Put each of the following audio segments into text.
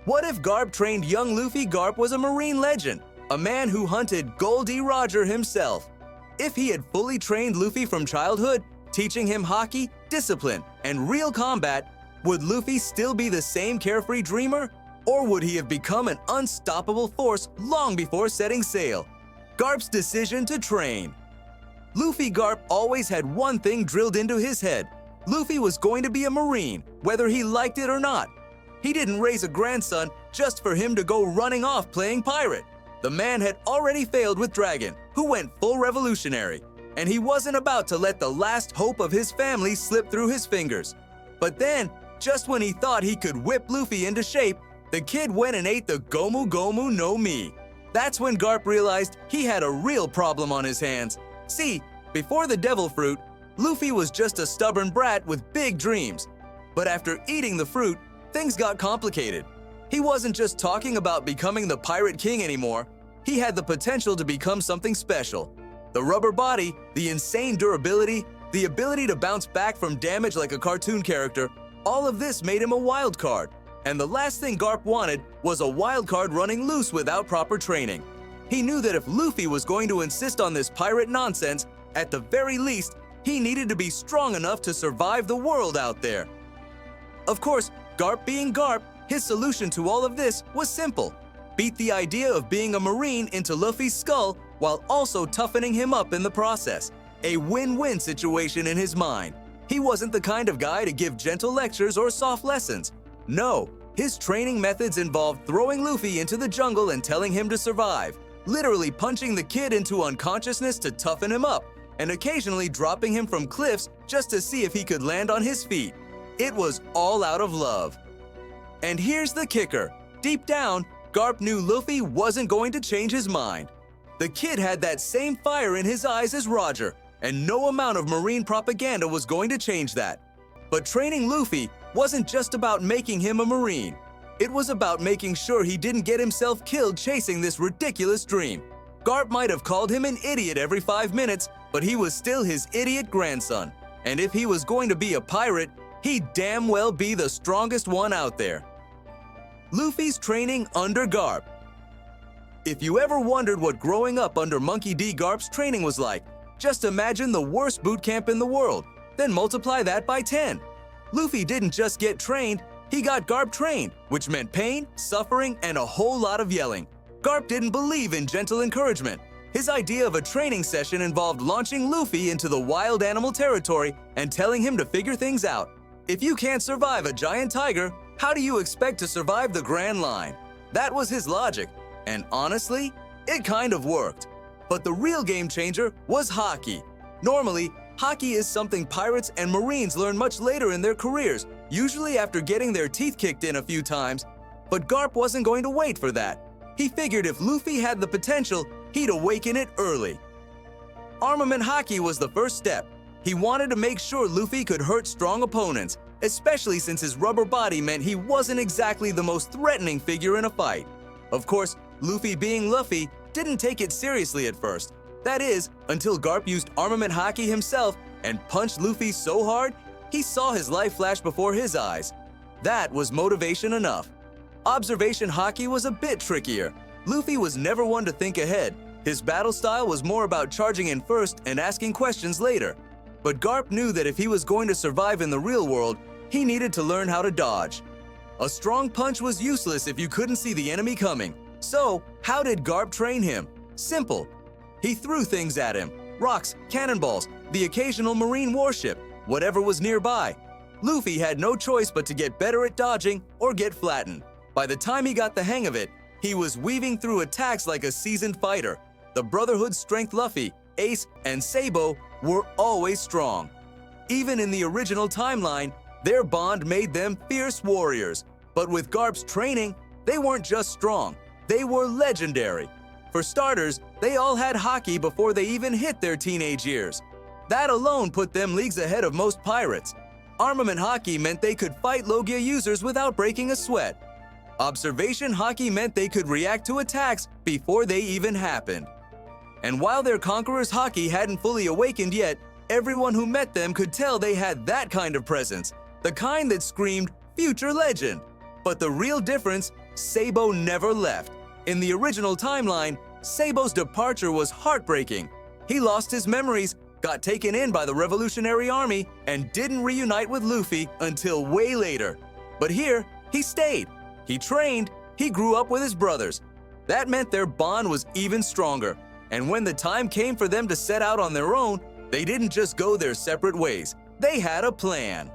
What if Garp trained young Luffy? Garp was a marine legend, a man who hunted Gol D himself. If he had fully trained Luffy from childhood, teaching him Haki, discipline, and real combat, would Luffy still be the same carefree dreamer? Or would he have become an unstoppable force long before setting sail? Garp's decision to train. Luffy Garp always had one thing drilled into his head. Luffy was going to be a marine, whether he liked it or not. He didn't raise a grandson just for him to go running off playing pirate. The man had already failed with Dragon, who went full revolutionary, and he wasn't about to let the last hope of his family slip through his fingers. But then, just when he thought he could whip Luffy into shape, the kid went and ate the Gomu Gomu no Mi. That's when Garp realized he had a real problem on his hands. See, before the devil fruit, Luffy was just a stubborn brat with big dreams. But after eating the fruit, things got complicated. He wasn't just talking about becoming the Pirate King anymore. He had the potential to become something special. The rubber body, the insane durability, the ability to bounce back from damage like a cartoon character, all of this made him a wild card. And the last thing Garp wanted was a wild card running loose without proper training. He knew that if Luffy was going to insist on this pirate nonsense, at the very least, he needed to be strong enough to survive the world out there. Of course, Garp being Garp, his solution to all of this was simple. Beat the idea of being a marine into Luffy's skull while also toughening him up in the process. A win-win situation in his mind. He wasn't the kind of guy to give gentle lectures or soft lessons. No, his training methods involved throwing Luffy into the jungle and telling him to survive, literally punching the kid into unconsciousness to toughen him up, and occasionally dropping him from cliffs just to see if he could land on his feet. It was all out of love. And here's the kicker. Deep down, Garp knew Luffy wasn't going to change his mind. The kid had that same fire in his eyes as Roger, and no amount of marine propaganda was going to change that. But training Luffy wasn't just about making him a marine. It was about making sure he didn't get himself killed chasing this ridiculous dream. Garp might have called him an idiot every 5 minutes, but he was still his idiot grandson. And if he was going to be a pirate, he'd damn well be the strongest one out there. Luffy's training under Garp. If you ever wondered what growing up under Monkey D. Garp's training was like, just imagine the worst boot camp in the world, then multiply that by 10. Luffy didn't just get trained, he got Garp trained, which meant pain, suffering, and a whole lot of yelling. Garp didn't believe in gentle encouragement. His idea of a training session involved launching Luffy into the wild animal territory and telling him to figure things out. If you can't survive a giant tiger, how do you expect to survive the Grand Line? That was his logic, and honestly, it kind of worked. But the real game changer was Haki. Normally, Haki is something pirates and marines learn much later in their careers, usually after getting their teeth kicked in a few times. But Garp wasn't going to wait for that. He figured if Luffy had the potential, he'd awaken it early. Armament Haki was the first step. He wanted to make sure Luffy could hurt strong opponents, especially since his rubber body meant he wasn't exactly the most threatening figure in a fight. Of course, Luffy being Luffy didn't take it seriously at first. That is, until Garp used Armament Haki himself and punched Luffy so hard, he saw his life flash before his eyes. That was motivation enough. Observation Haki was a bit trickier. Luffy was never one to think ahead. His battle style was more about charging in first and asking questions later. But Garp knew that if he was going to survive in the real world, he needed to learn how to dodge. A strong punch was useless if you couldn't see the enemy coming. So, how did Garp train him? Simple. He threw things at him. Rocks, cannonballs, the occasional marine warship, whatever was nearby. Luffy had no choice but to get better at dodging or get flattened. By the time he got the hang of it, he was weaving through attacks like a seasoned fighter. The Brotherhood's strength Luffy, Ace, and Sabo were always strong. Even in the original timeline, their bond made them fierce warriors. But with Garp's training, they weren't just strong, they were legendary. For starters, they all had Haki before they even hit their teenage years. That alone put them leagues ahead of most pirates. Armament Haki meant they could fight Logia users without breaking a sweat. Observation Haki meant they could react to attacks before they even happened. And while their Conqueror's Haki hadn't fully awakened yet, everyone who met them could tell they had that kind of presence, the kind that screamed future legend. But the real difference Sabo never left. In the original timeline, Sabo's departure was heartbreaking. He lost his memories, got taken in by the Revolutionary Army, and didn't reunite with Luffy until way later. But here, he stayed. He trained, he grew up with his brothers. That meant their bond was even stronger. And when the time came for them to set out on their own, they didn't just go their separate ways. They had a plan.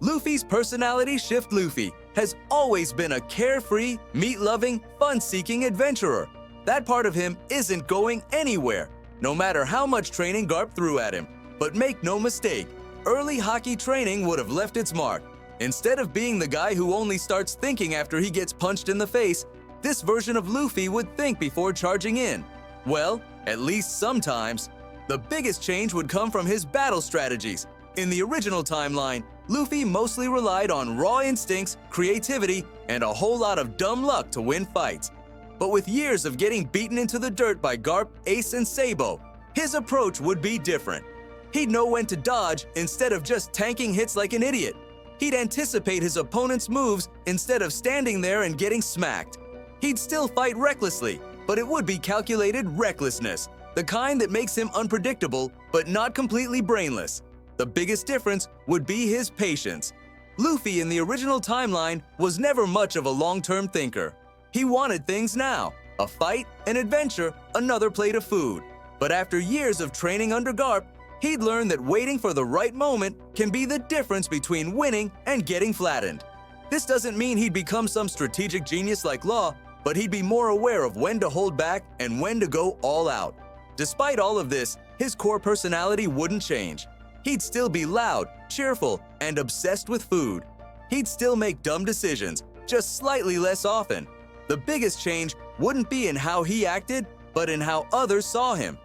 Luffy's personality shift Luffy has always been a carefree, meat-loving, fun-seeking adventurer. That part of him isn't going anywhere, no matter how much training Garp threw at him. But make no mistake, early Haki training would have left its mark. Instead of being the guy who only starts thinking after he gets punched in the face, this version of Luffy would think before charging in. Well, at least sometimes. The biggest change would come from his battle strategies. In the original timeline, Luffy mostly relied on raw instincts, creativity, and a whole lot of dumb luck to win fights. But with years of getting beaten into the dirt by Garp, Ace, and Sabo, his approach would be different. He'd know when to dodge instead of just tanking hits like an idiot. He'd anticipate his opponent's moves instead of standing there and getting smacked. He'd still fight recklessly, but it would be calculated recklessness, the kind that makes him unpredictable but not completely brainless. The biggest difference would be his patience. Luffy in the original timeline was never much of a long-term thinker. He wanted things now, a fight, an adventure, another plate of food. But after years of training under Garp, he'd learned that waiting for the right moment can be the difference between winning and getting flattened. This doesn't mean he'd become some strategic genius like Law, but he'd be more aware of when to hold back and when to go all out. Despite all of this, his core personality wouldn't change. He'd still be loud, cheerful, and obsessed with food. He'd still make dumb decisions, just slightly less often. The biggest change wouldn't be in how he acted, but in how others saw him.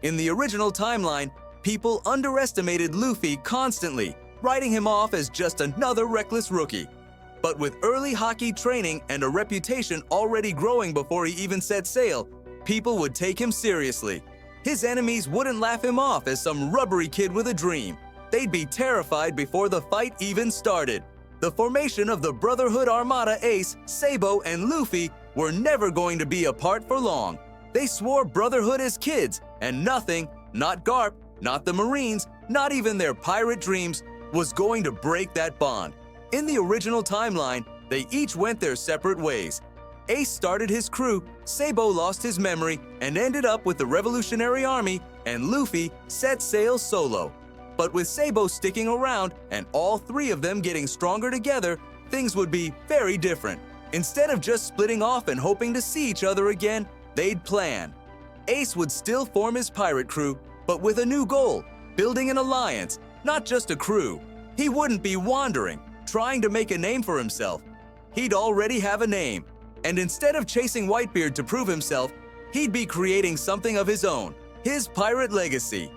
In the original timeline, people underestimated Luffy constantly, writing him off as just another reckless rookie. But with early Haki training and a reputation already growing before he even set sail, people would take him seriously. His enemies wouldn't laugh him off as some rubbery kid with a dream. They'd be terrified before the fight even started. The formation of the Brotherhood Armada Ace, Sabo, and Luffy were never going to be apart for long. They swore brotherhood as kids, and nothing, not Garp, not the Marines, not even their pirate dreams, was going to break that bond. In the original timeline, they each went their separate ways. Ace started his crew, Sabo lost his memory and ended up with the Revolutionary Army, and Luffy set sail solo. But with Sabo sticking around and all three of them getting stronger together, things would be very different. Instead of just splitting off and hoping to see each other again, they'd plan. Ace would still form his pirate crew, but with a new goal, building an alliance, not just a crew. He wouldn't be wandering, trying to make a name for himself. He'd already have a name. And instead of chasing Whitebeard to prove himself, he'd be creating something of his own, his pirate legacy.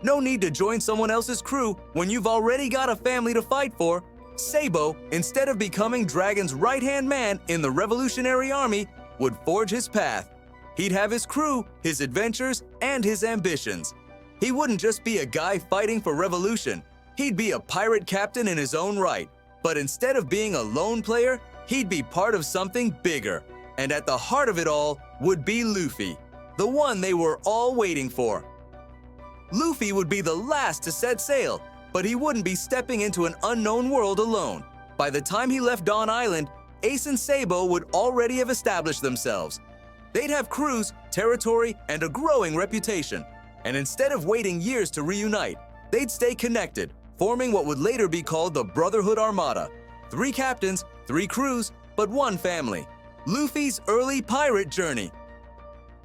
No need to join someone else's crew when you've already got a family to fight for. Sabo, instead of becoming Dragon's right-hand man in the Revolutionary Army, would forge his path. He'd have his crew, his adventures, and his ambitions. He wouldn't just be a guy fighting for revolution. He'd be a pirate captain in his own right. But instead of being a lone player, he'd be part of something bigger. And at the heart of it all would be Luffy, the one they were all waiting for. Luffy would be the last to set sail, but he wouldn't be stepping into an unknown world alone. By the time he left Dawn Island, Ace and Sabo would already have established themselves. They'd have crews, territory, and a growing reputation. And instead of waiting years to reunite, they'd stay connected, forming what would later be called the Brotherhood Armada. 3 captains, 3 crews, but 1 family. Luffy's early pirate journey.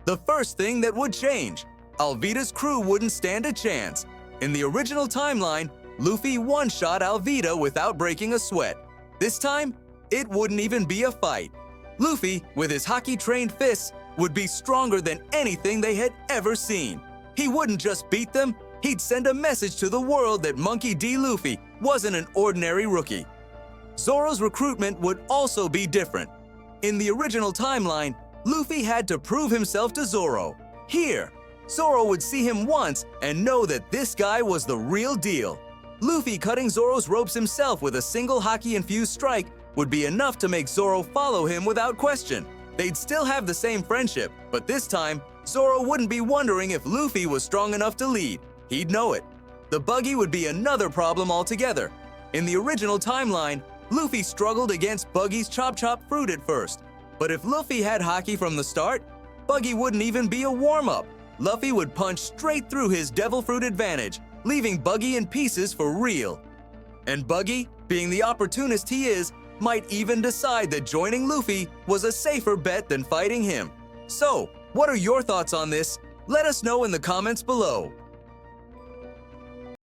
The first thing that would change, Alvida's crew wouldn't stand a chance. In the original timeline, Luffy one-shot Alvida without breaking a sweat. This time, it wouldn't even be a fight. Luffy, with his Haki-trained fists, would be stronger than anything they had ever seen. He wouldn't just beat them, he'd send a message to the world that Monkey D. Luffy wasn't an ordinary rookie. Zoro's recruitment would also be different. In the original timeline, Luffy had to prove himself to Zoro. Here, Zoro would see him once and know that this guy was the real deal. Luffy cutting Zoro's ropes himself with a single Haki-infused strike would be enough to make Zoro follow him without question. They'd still have the same friendship, but this time, Zoro wouldn't be wondering if Luffy was strong enough to lead. He'd know it. The buggy would be another problem altogether. In the original timeline, Luffy struggled against Buggy's Chop Chop Fruit at first. But if Luffy had Haki from the start, Buggy wouldn't even be a warm-up. Luffy would punch straight through his Devil Fruit advantage, leaving Buggy in pieces for real. And Buggy, being the opportunist he is, might even decide that joining Luffy was a safer bet than fighting him. So, what are your thoughts on this? Let us know in the comments below.